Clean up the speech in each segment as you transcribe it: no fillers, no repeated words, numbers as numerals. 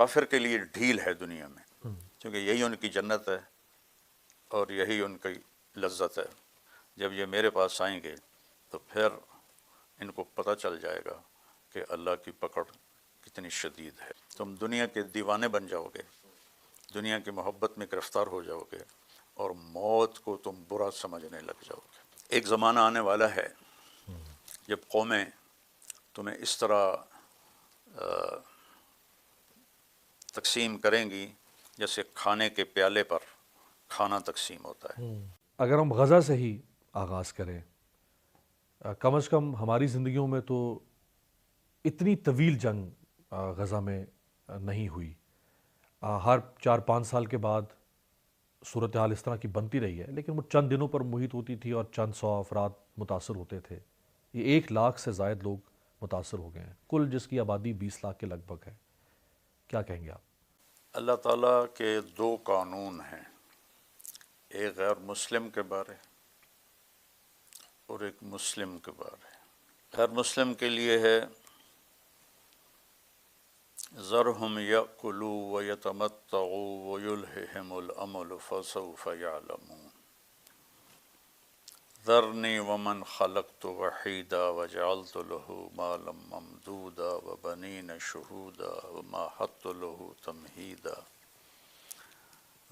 کافر کے لیے ڈھیل ہے دنیا میں، کیونکہ یہی ان کی جنت ہے اور یہی ان کی لذت ہے۔ جب یہ میرے پاس آئیں گے تو پھر ان کو پتہ چل جائے گا کہ اللہ کی پکڑ کتنی شدید ہے۔ تم دنیا کے دیوانے بن جاؤ گے، دنیا کی محبت میں گرفتار ہو جاؤ گے اور موت کو تم برا سمجھنے لگ جاؤ گے۔ ایک زمانہ آنے والا ہے جب قومیں تمہیں اس طرح تقسیم کریں گی جیسے کھانے کے پیالے پر کھانا تقسیم ہوتا ہے۔ اگر ہم غزہ سے ہی آغاز کریں، کم از کم ہماری زندگیوں میں تو اتنی طویل جنگ غزہ میں نہیں ہوئی۔ ہر 4-5 سال کے بعد صورتحال اس طرح کی بنتی رہی ہے، لیکن وہ چند دنوں پر محیط ہوتی تھی اور چند 100 افراد متاثر ہوتے تھے۔ یہ 1 لاکھ سے زائد لوگ متاثر ہو گئے ہیں، کل جس کی آبادی 20 لاکھ کے لگ بھگ ہے۔ کیا کہیں گے آپ؟ اللہ تعالیٰ کے 2 قانون ہیں، ایک غیر مسلم کے بارے اور ایک مسلم کے بارے۔ غیر مسلم کے لیے ہے ذرہم یأکلوا ویتمتعوا ویلہہم الامل فسوف یعلمون ذرنی ومن خلقت وحیدا وجعلت له مالا ممدودا وبنین شہودا ومہدت له تمہیدا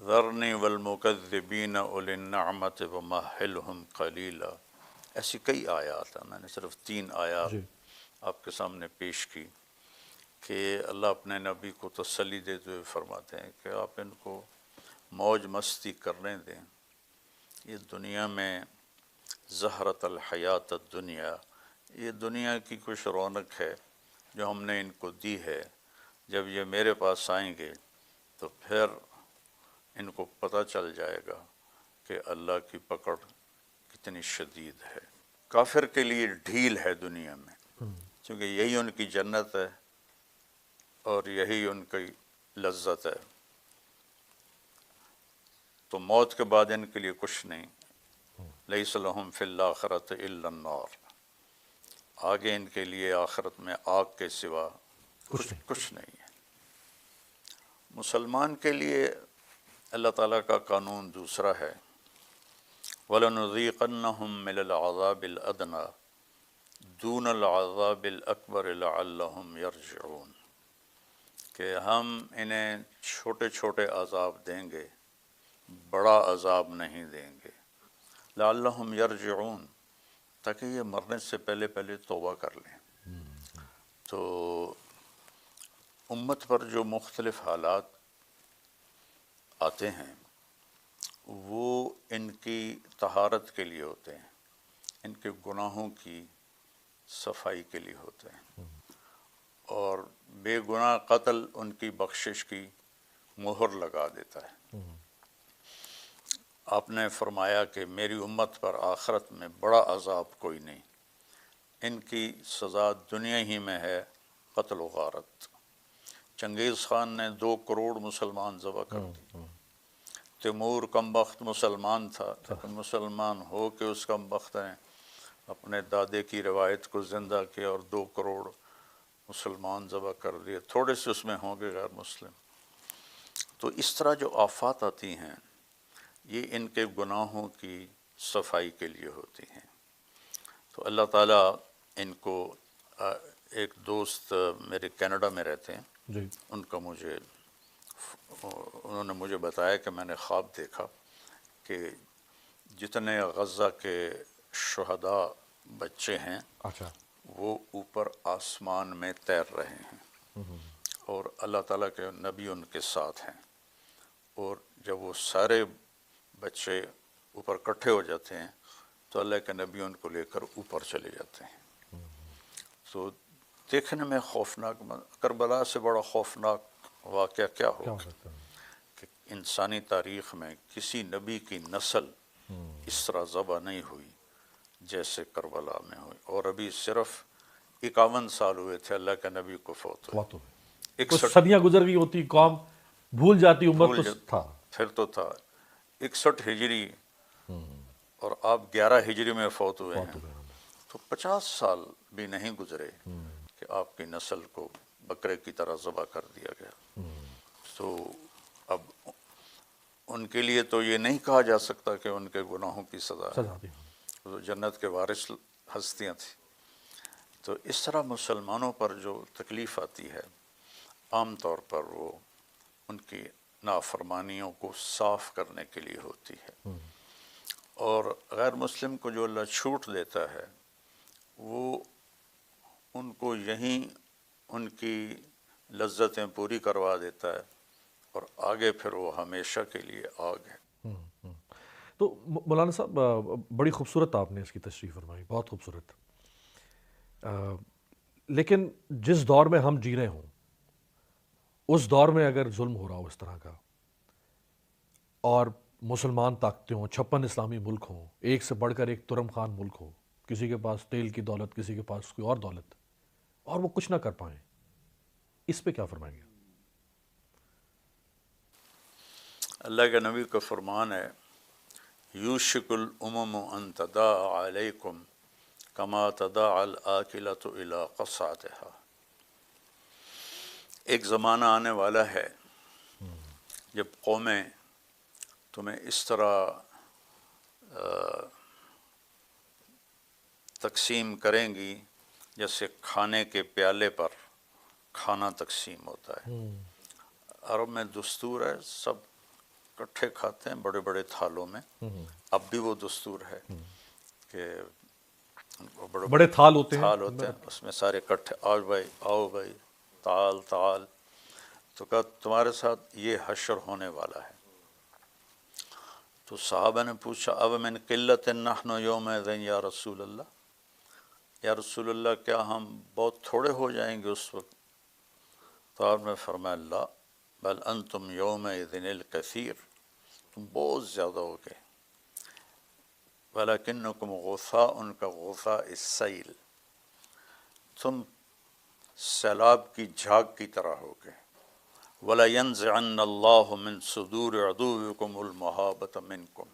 ذرنی والمکذبین اولی النعمت ومہلہم قلیلا۔ ایسی کئی آیات ہیں، میں نے صرف 3 آیات آپ کے سامنے پیش کی کہ اللہ اپنے نبی کو تسلی دیتے ہوئے فرماتے ہیں کہ آپ ان کو موج مستی کرنے دیں۔ یہ دنیا میں زہرت الحیات الدنیا، یہ دنیا کی کچھ رونق ہے جو ہم نے ان کو دی ہے۔ جب یہ میرے پاس آئیں گے تو پھر ان کو پتہ چل جائے گا کہ اللہ کی پکڑ کتنی شدید ہے۔ کافر کے لیے ڈھیل ہے دنیا میں، کیونکہ یہی ان کی جنت ہے اور یہی ان کی لذت ہے۔ تو موت کے بعد ان کے لیے کچھ نہیں، لیس لہم فی الآخرۃ الا النار، آگے ان کے لیے آخرت میں آگ کے سوا کچھ نہیں ہے۔ مسلمان کے لیے اللہ تعالیٰ کا قانون دوسرا ہے، وَلَنُذِيقَنَّهُم مِّنَ الْعَذَابِ الْأَدْنَىٰ دُونَ الْعَذَابِ الْأَكْبَرِ لَعَلَّهُمْ يَرْجِعُونَ، کہ ہم انہیں چھوٹے چھوٹے عذاب دیں گے، بڑا عذاب نہیں دیں گے، لَعَلَّهُمْ يَرْجِعُونَ، تاکہ یہ مرنے سے پہلے پہلے توبہ کر لیں۔ تو امت پر جو مختلف حالات آتے ہیں وہ ان کی طہارت کے لیے ہوتے ہیں، ان کے گناہوں کی صفائی کے لیے ہوتے ہیں، اور بے گناہ قتل ان کی بخشش کی مہر لگا دیتا ہے۔ آپ نے فرمایا کہ میری امت پر آخرت میں بڑا عذاب کوئی نہیں، ان کی سزا دنیا ہی میں ہے قتل و غارت۔ چنگیز خان نے 2 کروڑ مسلمان ذبح کر دی۔ تیمور کم بخت مسلمان تھا، لیکن مسلمان ہو کے اس کم بخت نے اپنے دادے کی روایت کو زندہ کیا اور 2 کروڑ مسلمان ذبح کر دیے، تھوڑے سے اس میں ہوں گے غیر مسلم۔ تو اس طرح جو آفات آتی ہیں یہ ان کے گناہوں کی صفائی کے لیے ہوتی ہیں۔ تو اللہ تعالیٰ ان کو، ایک دوست میرے کینیڈا میں رہتے ہیں، ان کا انہوں نے مجھے بتایا کہ میں نے خواب دیکھا کہ جتنے غزہ کے شہداء بچے ہیں وہ اوپر آسمان میں تیر رہے ہیں اور اللہ تعالیٰ کے نبی ان کے ساتھ ہیں، اور جب وہ سارے بچے اوپر کٹھے ہو جاتے ہیں تو اللہ کے نبی ان کو لے کر اوپر چلے جاتے ہیں۔ تو دیکھنے میں خوفناک، کربلا سے بڑا خوفناک واقعہ کیا ہوگا کہ انسانی تاریخ میں کسی نبی کی نسل اس طرح ذبح نہیں ہوئی جیسے کربلا میں ہوئی، اور ابھی صرف 51 سال ہوئے تھے اللہ کے نبی کو فوت ہوئے۔ کچھ صدیاں گزر گئی ہوتی، قوم بھول جاتی، امت تو تھا، پھر تو تھا 61 ہجری اور آپ 11 ہجری میں فوت ہوئے ہیں، تو 50 سال بھی نہیں گزرے کہ آپ کی نسل کو بکرے کی طرح ذبح کر دیا گیا۔ تو اب ان کے لیے تو یہ نہیں کہا جا سکتا کہ ان کے گناہوں کی سزا ہے، سزا دی. وہ جنت کے وارث ہستیاں تھیں. تو اس طرح مسلمانوں پر جو تکلیف آتی ہے عام طور پر وہ ان کی نافرمانیوں کو صاف کرنے کے لیے ہوتی ہے، اور غیر مسلم کو جو اللہ چھوٹ دیتا ہے وہ ان کو یہیں ان کی لذتیں پوری کروا دیتا ہے، اور آگے پھر وہ ہمیشہ کے لیے آگ ہے. تو مولانا صاحب بڑی خوبصورت آپ نے اس کی تشریح فرمائی، بہت خوبصورت. لیکن جس دور میں ہم جی رہے ہوں اس دور میں اگر ظلم ہو رہا ہو اس طرح کا، اور مسلمان طاقتیں ہوں، 56 اسلامی ملک ہوں، ایک سے بڑھ کر ایک ترم خان ملک ہو، کسی کے پاس تیل کی دولت، کسی کے پاس کوئی اور دولت، اور وہ کچھ نہ کر پائیں، اس پہ کیا فرمائیں گے؟ اللہ کے نبی کا فرمان ہے یوشک الامم ان تداعى علیکم کما تداعى الآکلۃ الی قصعتها. ایک زمانہ آنے والا ہے جب قومیں تمہیں اس طرح تقسیم کریں گی جیسے کھانے کے پیالے پر کھانا تقسیم ہوتا ہے. عرب میں دستور ہے سب کٹھے کھاتے ہیں بڑے بڑے تھالوں میں، اب بھی وہ دستور ہے کہ بڑے تھال ہوتے ہیں، اس میں سارے کٹھے، آؤ بھائی تعال. تو کہا تمہارے ساتھ یہ حشر ہونے والا ہے. تو صحابہ نے پوچھا اب من قلت نحن یومئذ یا رسول اللہ، یا رسول اللہ کیا ہم بہت تھوڑے ہو جائیں گے اس وقت؟ تو آپ نے فرمایا لا بل انتم یومئذ الکثیر، تم بہت زیادہ ہو گئے. ولکنکم غثاء کا غثاء السیل، تم سیلاب کی جھاگ کی طرح ہو گئے. وَلَيَنزِعَنَّ اللَّهُ مِن صُدُورِ عَدُوِّكُمُ الْمَهَابَةَ مِنْكُمْ،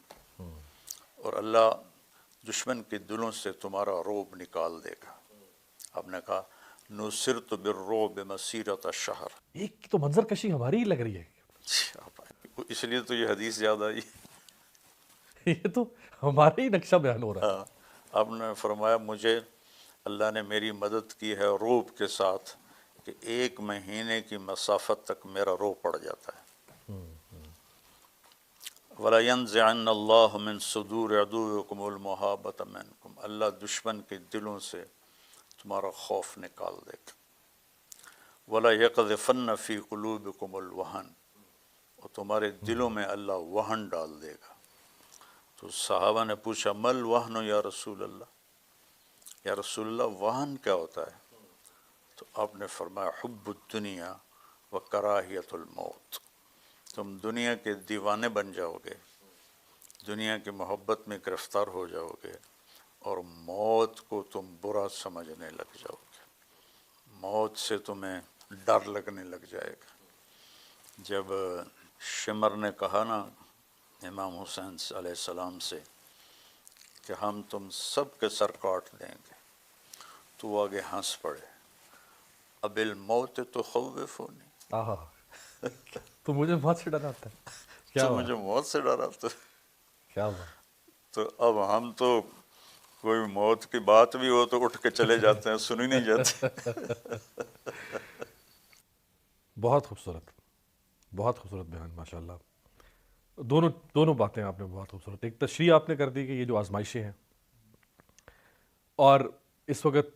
اور اللہ دشمن کے دلوں سے تمہارا رعب نکال دے گا. آپ نے کہا نُصِرْتُ بِالرُّعْبِ مَسِيرَةَ الشَّهْرِ. ایک تو منظر کشی ہماری ہی لگ رہی ہے، اس لیے تو یہ حدیث یاد آئی. یہ تو ہمارا ہی نقشہ بیان ہو رہا ہے. آپ نے فرمایا مجھے اللہ نے میری مدد کی ہے رعب کے ساتھ کہ 1 مہینے کی مسافت تک میرا رو پڑ جاتا ہے. وَلَيَنزِعَنَّ اللَّهُ مِن صُدُورِ عَدُوِّكُمُ الْمَهَابَةَ مِنْكُمْ، اللہ دشمن کے دلوں سے تمہارا خوف نکال دے گا. وَلَيَقْذِفَنَّ فِي قُلُوبِكُمُ الْوَهْنَ، اور تمہارے دلوں میں اللہ وہن ڈال دے گا. تو صحابہ نے پوچھا مل وہن یا رسول اللہ، یا رسول اللہ وہن کیا ہوتا ہے؟ تو آپ نے فرمایا حب الدنیا و کراہیت الموت، تم دنیا کے دیوانے بن جاؤ گے، دنیا کی محبت میں گرفتار ہو جاؤ گے، اور موت کو تم برا سمجھنے لگ جاؤ گے، موت سے تمہیں ڈر لگنے لگ جائے گا. جب شمر نے کہا نا امام حسین علیہ السلام سے کہ ہم تم سب کے سر کاٹ دیں گے، تو وہ آگے ہنس پڑے. اب الموت تخوفنی، آہا تو مجھے موت سے ڈراتا ہے. کیا تو بات، مجھے موت سے ڈرا. کیا بات. تو اب ہم تو کوئی موت کی بات بھی ہو تو اٹھ کے چلے جاتے ہیں، سنی نہیں جاتی. بہت خوبصورت، بہت خوبصورت بیان ماشاء اللہ. دونوں باتیں آپ نے بہت خوبصورت. ایک تشریح آپ نے کر دی کہ یہ جو آزمائشیں ہیں، اور اس وقت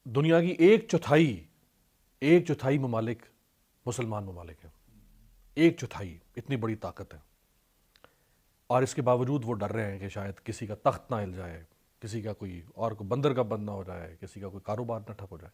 دنیا کی 1/4 ممالک مسلمان ممالک ہیں، 1/4 اتنی بڑی طاقت ہے، اور اس کے باوجود وہ ڈر رہے ہیں کہ شاید کسی کا تخت نہ ہل جائے، کسی کا کوئی اور کو بندر کا بند نہ ہو جائے، کسی کا کوئی کاروبار نہ ٹھپ ہو جائے.